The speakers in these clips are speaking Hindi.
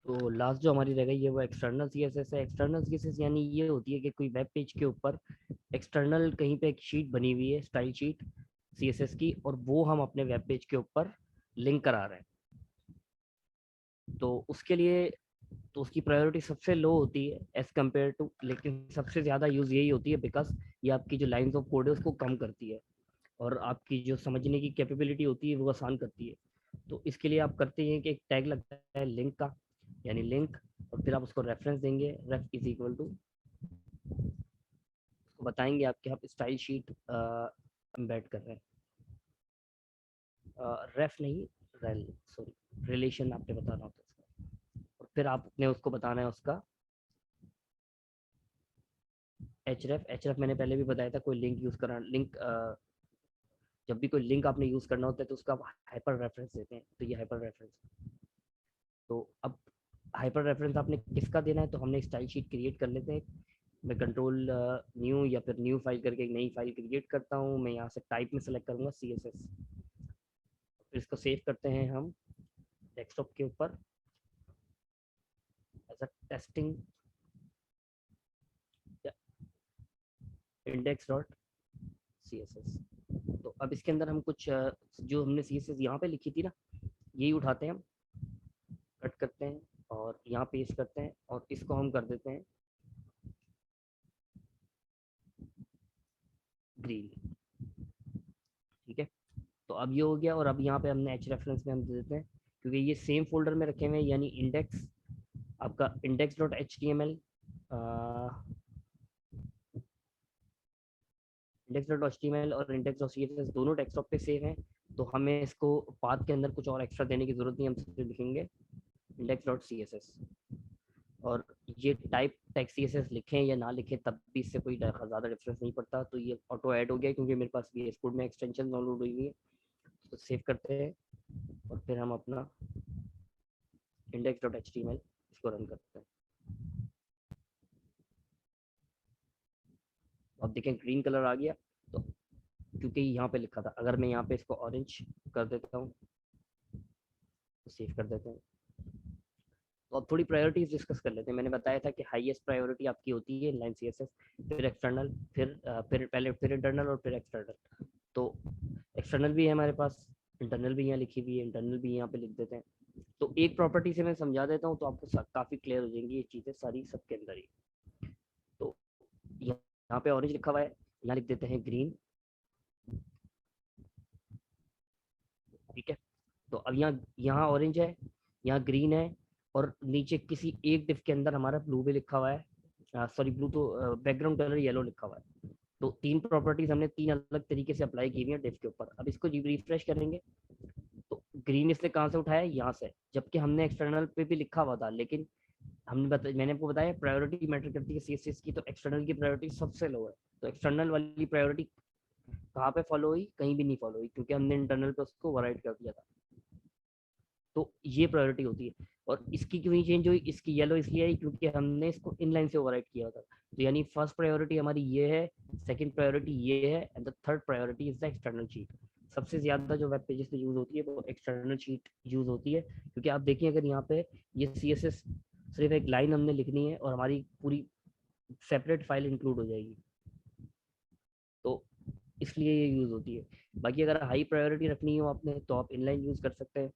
तो लास्ट जो हमारी रह गई है वो एक्सटर्नल सीएसएस है। एक्सटर्नल सीएसएस यानी ये होती है कि कोई वेब पेज के ऊपर एक्सटर्नल कहीं पे एक शीट बनी हुई है, स्टाइल शीट सीएसएस की, और वो हम अपने वेब पेज के ऊपर लिंक करा रहे हैं। तो उसके लिए तो उसकी प्रायोरिटी सबसे लो होती है एज कम्पेयर टू, लेकिन सबसे ज़्यादा यूज़ यही होती है बिकॉज ये आपकी जो लाइंस ऑफ कोड है उसको कम करती है और आपकी जो समझने की कैपेबिलिटी होती है वो आसान करती है। तो इसके लिए आप करते हैं कि एक टैग लगता है लिंक का, यानी लिंक, और फिर आप उसको रेफरेंस देंगे, रेफ इज इक्वल टू, उसको बताएंगे आप कि आप स्टाइल शीट एम्बेड कर रहे हैं, रेफ नहीं, रेल, सॉरी, रिलेशन आपने बताना होता है उसका, और फिर आपने उसको बताना है उसका एच रेफ मैंने पहले भी बताया था। कोई लिंक यूज़ करना, लिंक जब भी कोई लिंक आपने यूज़ करना होता है तो उसका आप हाइपर रेफरेंस देते हैं, तो ये हाइपर रेफरेंस। तो अब हाइपर रेफरेंस आपने किसका देना है, तो हमने स्टाइल शीट क्रिएट कर लेते हैं। मैं कंट्रोल न्यू या फिर न्यू फाइल करके एक नई फाइल क्रिएट करता हूँ। मैं यहाँ से टाइप में सेलेक्ट करूँगा CSS, फिर इसको सेव करते हैं हम डेस्कटॉप के ऊपर as a testing index dot CSS। तो अब इसके अंदर हम कुछ जो हमने CSS यहाँ पे लिखी थी ना, यही उठाते हैं हम, कट करते हैं और यहाँ पेस्ट करते हैं, और इसको हम कर देते हैं ग्रीन। ठीक है, तो अब ये हो गया। और अब यहाँ पे हमने एच रेफरेंस में हम दे देते हैं, क्योंकि ये सेम फोल्डर में रखे हुए हैं, यानी इंडेक्स, आपका index dot H T M L, index dot H T M L और index dot C S S दोनों डेस्कटॉप पे सेव हैं। तो हमें इसको पाथ के अंदर कुछ और एक्स्ट्रा देने की जरूरत नहीं, हम सिर्फ लिखेंगे index dot C S S. और ये type text C S S लिखें या ना लिखें तब भी इससे कोई ज़्यादा डिफरेंस नहीं पड़ता। तो ये ऑटो ऐड हो गया क्योंकि मेरे पास VS कोड में एक्सटेंशन डाउनलोड हुई हुई है। तो सेव करते हैं और फिर हम अपना index dot H T M L इसको रन करते हैं। तो अब देखें ग्रीन कलर आ गया, तो क्योंकि यहाँ पे लिखा था। अगर मैं यहाँ पे इसको ऑरेंज कर देता हूँ तो सेव कर देते हैं। तो अब थोड़ी प्रायोरिटीज डिस्कस कर लेते हैं। मैंने बताया था कि हाईएस्ट प्रायोरिटी आपकी होती है इनलाइन CSS, फिर एक्सटर्नल, फिर पहले फिर इंटरनल और फिर एक्सटर्नल। तो एक्सटर्नल भी है हमारे पास, इंटरनल भी यहाँ लिखी हुई है, इंटरनल भी यहाँ पे लिख देते हैं। तो एक प्रॉपर्टी से मैं समझा देता हूँ तो आपको काफ़ी क्लियर हो जाएंगी ये चीज़ें सारी सबके अंदर ही। तो यहाँ पे ऑरेंज लिखा हुआ है, यहाँ लिख देते हैं ग्रीन। ठीक है, तो अब यहाँ ऑरेंज है, यहाँ ग्रीन है, और नीचे किसी एक डिफ के अंदर हमारा ब्लू भी लिखा हुआ है, सॉरी ब्लू तो बैकग्राउंड कलर येलो लिखा हुआ है। तो तीन प्रॉपर्टीज हमने तीन अलग तरीके से अप्लाई की हुई है डिफ के ऊपर। अब इसको रिफ्रेश करेंगे तो ग्रीन इसने कहाँ से उठाया, यहाँ से, जबकि हमने एक्सटर्नल पे भी लिखा हुआ था। लेकिन मैंने आपको बताया प्रायोरिटी मैटर करती है CSS की, तो एक्सटर्नल की प्रायोरिटी सबसे लो है। तो एक्सटर्नल वाली प्रायोरिटी कहाँ पे फॉलो हुई, कहीं भी नहीं फॉलो हुई, क्योंकि हमने इंटरनल पे उसको ओवरराइड कर दिया था। तो ये प्रायोरिटी होती है। और इसकी क्यों नहीं चेंज हुई, इसकी येलो इसलिए आई क्योंकि हमने इसको इनलाइन से ओवरराइट किया था। तो यानी फर्स्ट प्रायोरिटी हमारी ये है, सेकंड प्रायोरिटी ये है, and the third priority is the external sheet. सबसे ज्यादा जो वेब पेजेस में यूज होती है वो एक्सटर्नल शीट यूज होती है, क्योंकि आप देखिए अगर यहाँ पे ये CSS सिर्फ एक लाइन हमने लिखनी है और हमारी पूरी सेपरेट फाइल इंक्लूड हो जाएगी, तो इसलिए ये यूज होती है। बाकी अगर हाई प्रायोरिटी रखनी हो आपने तो आप इनलाइन यूज कर सकते हैं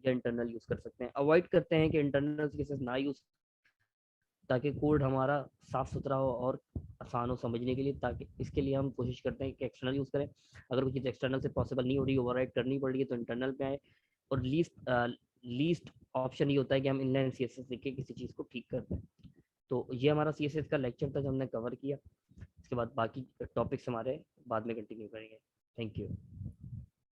या इंटरनल यूज कर सकते हैं। अवॉइड करते हैं कि इंटरनल केसेस ना यूज, ताकि कोड हमारा साफ सुथरा हो और आसान हो समझने के लिए। ताकि इसके लिए हम कोशिश करते हैं कि एक्सटर्नल यूज करें। अगर कोई चीज़ एक्सटर्नल से पॉसिबल नहीं हो रही, ओवरराइड करनी पड़ रही है, तो इंटरनल पे आए। और लीस्ट ऑप्शन ये होता है कि हम इनलाइन CSS लिख के किसी चीज़ को ठीक करते हैं। तो ये हमारा CSS का लेक्चर था जो हमने कवर किया। इसके बाद बाकी टॉपिक्स हमारे बाद में कंटिन्यू करेंगे। Thank you.